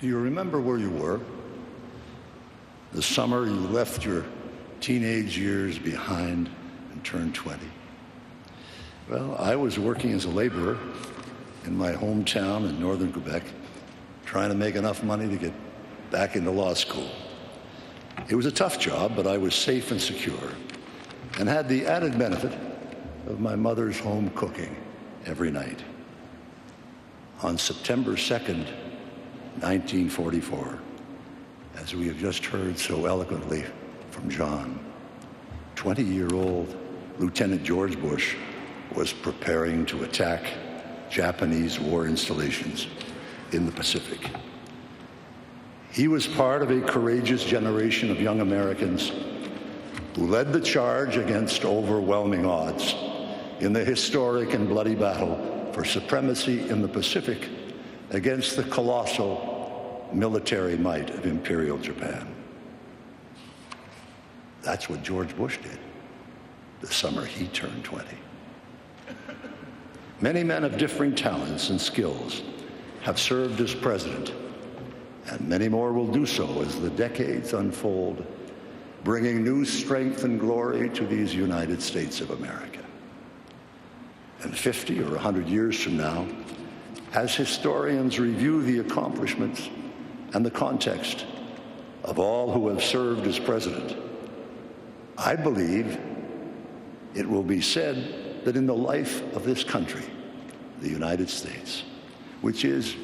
Do you remember where you were? The summer you left your teenage years behind and turned 20. Well, I was working as a laborer in my hometown in northern Quebec, trying to make enough money to get back into law school. It was a tough job, but I was safe and secure, and had the added benefit of my mother's home cooking every night. On September 2nd, 1944, as we have just heard so eloquently from John, 20-year-old Lieutenant George Bush was preparing to attack Japanese war installations in the Pacific. He was part of a courageous generation of young Americans who led the charge against overwhelming odds in the historic and bloody battle for supremacy in the Pacific against the colossal military might of Imperial Japan. That's what George Bush did the summer he turned 20. Many men of differing talents and skills have served as president, and many more will do so as the decades unfold, bringing new strength and glory to these United States of America. And 50 or 100 years from now, as historians review the accomplishments and the context of all who have served as president, I believe it will be said that in the life of this country, the United States, which is,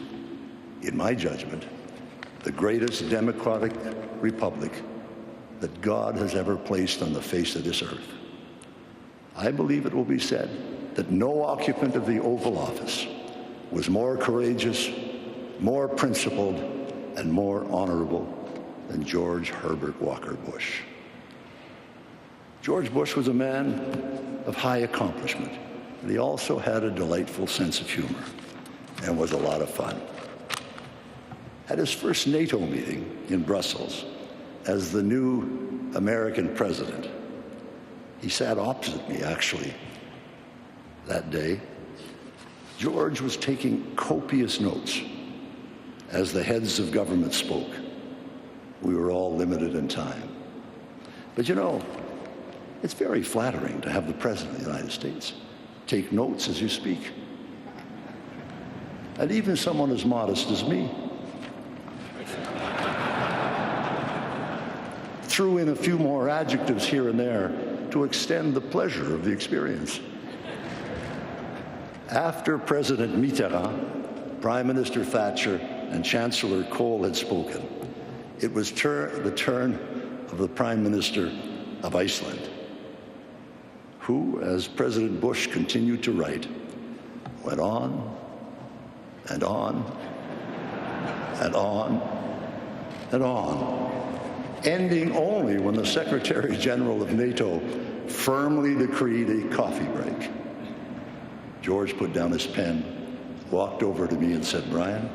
in my judgment, the greatest democratic republic that God has ever placed on the face of this earth, I believe it will be said that no occupant of the Oval Office was more courageous, more principled, and more honorable than George Herbert Walker Bush. George Bush was a man of high accomplishment, but he also had a delightful sense of humor and was a lot of fun. At his first NATO meeting in Brussels as the new American president, he sat opposite me, actually, that day. George was taking copious notes as the heads of government spoke. We were all limited in time. But you know, it's very flattering to have the President of the United States take notes as you speak. And even someone as modest as me threw in a few more adjectives here and there to extend the pleasure of the experience. After President Mitterrand, Prime Minister Thatcher, and Chancellor Kohl had spoken, it was the turn of the Prime Minister of Iceland, who, as President Bush continued to write, went on and on and on and on, ending only when the Secretary General of NATO firmly decreed a coffee break. George put down his pen, walked over to me and said, "Brian,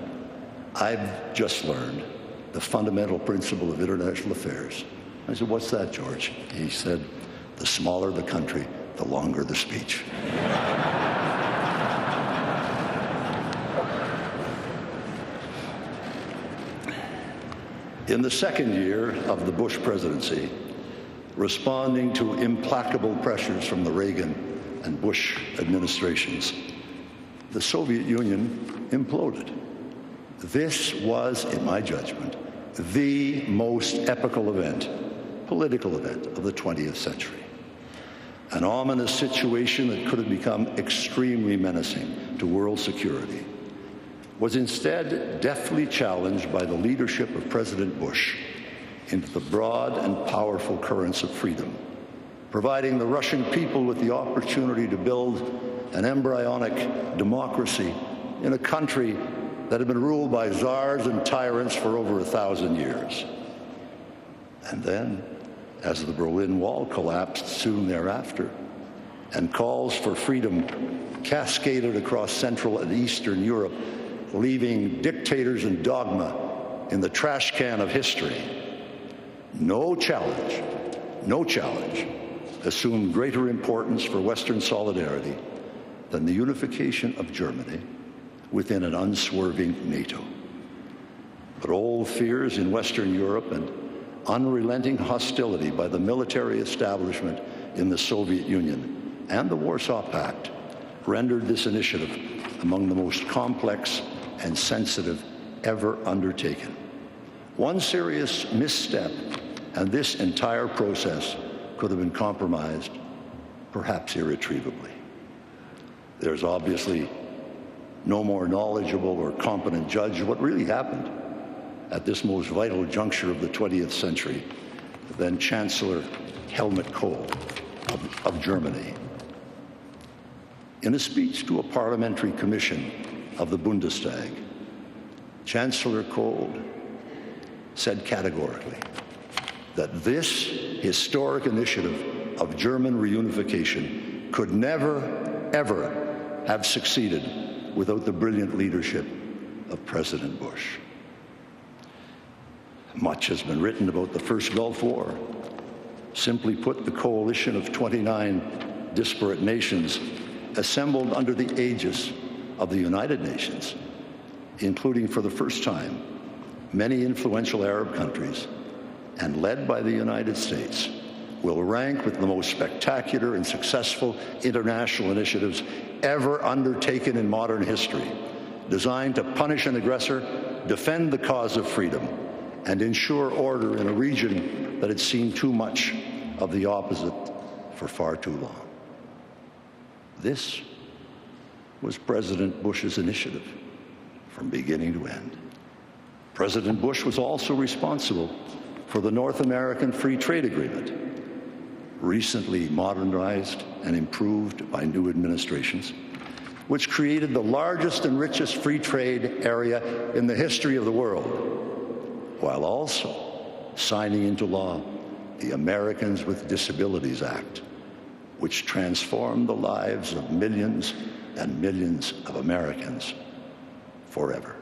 I've just learned the fundamental principle of international affairs." I said, "What's that, George?" He said, "The smaller the country, the longer the speech." In the second year of the Bush presidency, responding to implacable pressures from the Reagan and Bush administrations, the Soviet Union imploded. This was, in my judgment, the most epical event, political event of the 20th century. An ominous situation that could have become extremely menacing to world security was instead deftly challenged by the leadership of President Bush into the broad and powerful currents of freedom, providing the Russian people with the opportunity to build an embryonic democracy in a country that had been ruled by czars and tyrants for over 1,000 years. And then, as the Berlin Wall collapsed soon thereafter, and calls for freedom cascaded across Central and Eastern Europe, leaving dictators and dogma in the trash can of history, no challenge assumed greater importance for Western solidarity than the unification of Germany within an unswerving NATO. But old fears in Western Europe and unrelenting hostility by the military establishment in the Soviet Union and the Warsaw Pact rendered this initiative among the most complex and sensitive ever undertaken. One serious misstep, and this entire process could have been compromised, perhaps irretrievably. There's obviously no more knowledgeable or competent judge of what really happened at this most vital juncture of the 20th century than Chancellor Helmut Kohl of Germany. In a speech to a parliamentary commission of the Bundestag, Chancellor Kohl said categorically that this historic initiative of German reunification could never, ever have succeeded without the brilliant leadership of President Bush. Much has been written about the first Gulf War. Simply put, the coalition of 29 disparate nations assembled under the aegis of the United Nations, including for the first time many influential Arab countries, and led by the United States, will rank with the most spectacular and successful international initiatives ever undertaken in modern history, designed to punish an aggressor, defend the cause of freedom, and ensure order in a region that had seen too much of the opposite for far too long. This was President Bush's initiative from beginning to end. President Bush was also responsible for the North American Free Trade Agreement, recently modernized and improved by new administrations, which created the largest and richest free trade area in the history of the world, while also signing into law the Americans with Disabilities Act, which transformed the lives of millions and millions of Americans forever.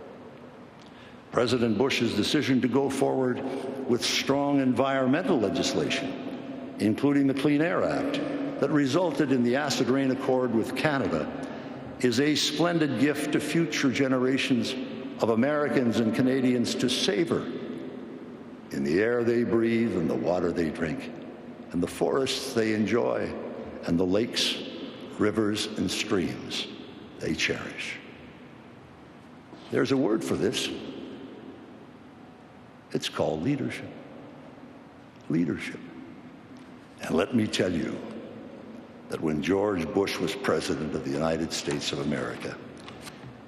President Bush's decision to go forward with strong environmental legislation, including the Clean Air Act, that resulted in the Acid Rain Accord with Canada, is a splendid gift to future generations of Americans and Canadians to savor in the air they breathe and the water they drink, and the forests they enjoy, and the lakes, rivers, and streams they cherish. There's a word for this. It's called leadership. Leadership. And let me tell you that when George Bush was President of the United States of America,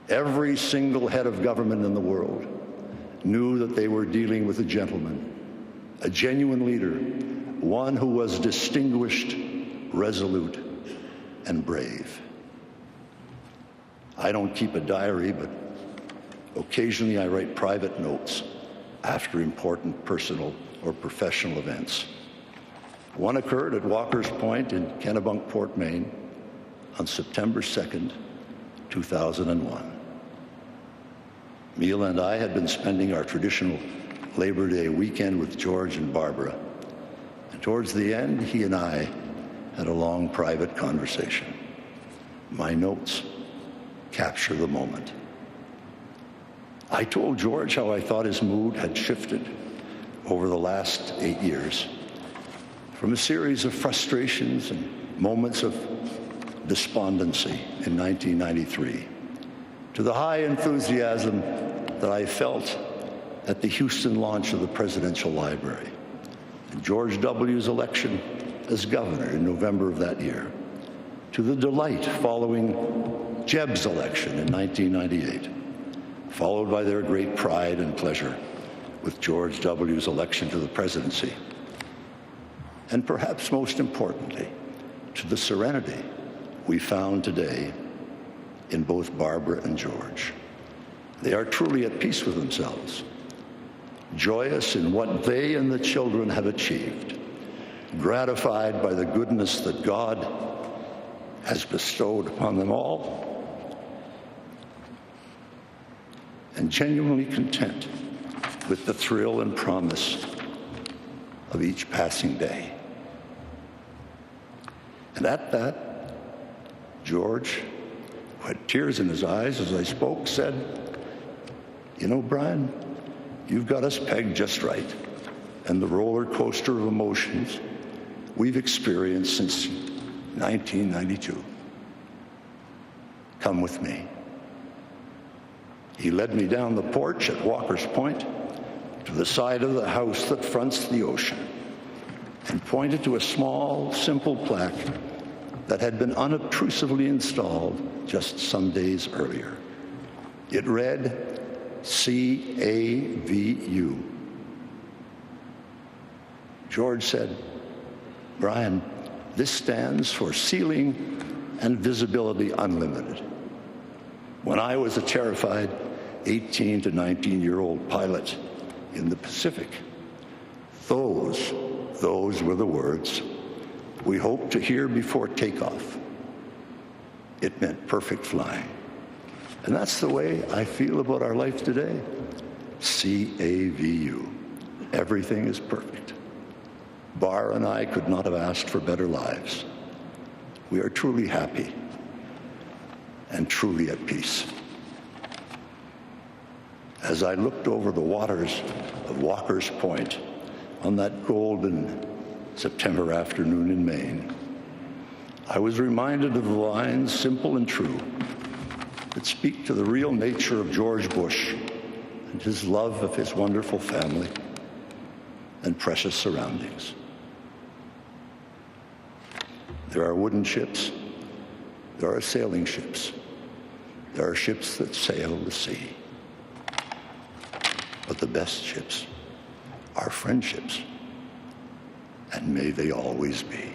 every single head of government in the world knew that they were dealing with a gentleman, a genuine leader, one who was distinguished, resolute, and brave. I don't keep a diary, but occasionally I write private notes after important personal or professional events. One occurred at Walker's Point in Kennebunkport, Maine, on September 2nd, 2001. Mila and I had been spending our traditional Labor Day weekend with George and Barbara, and towards the end, he and I had a long private conversation. My notes capture the moment. I told George how I thought his mood had shifted over the last 8 years, from a series of frustrations and moments of despondency in 1993 to the high enthusiasm that I felt at the Houston launch of the Presidential Library and George W.'s election as governor in November of that year, to the delight following Jeb's election in 1998, followed by their great pride and pleasure with George W.'s election to the presidency, and perhaps most importantly, to the serenity we found today in both Barbara and George. They are truly at peace with themselves, joyous in what they and the children have achieved, gratified by the goodness that God has bestowed upon them all, and genuinely content with the thrill and promise of each passing day. And at that, George, who had tears in his eyes as I spoke, said, "You know, Brian, You've got us pegged just right, and the roller coaster of emotions we've experienced since 1992. Come with me. He led me down the porch at Walker's Point to the side of the house that fronts the ocean and pointed to a small, simple plaque that had been unobtrusively installed just some days earlier. It read, CAVU. George said, Brian, this stands for Ceiling and Visibility Unlimited. When I was a terrified 18 to 19-year-old pilot in the Pacific, those were the words we hoped to hear before takeoff. It meant perfect flying. And that's the way I feel about our life today. CAVU. Everything is perfect. Bar and I could not have asked for better lives. We are truly happy and truly at peace. As I looked over the waters of Walker's Point on that golden September afternoon in Maine, I was reminded of the lines, simple and true, that speak to the real nature of George Bush and his love of his wonderful family and precious surroundings. There are wooden ships, there are sailing ships, there are ships that sail the sea. But the best ships are friendships, and may they always be.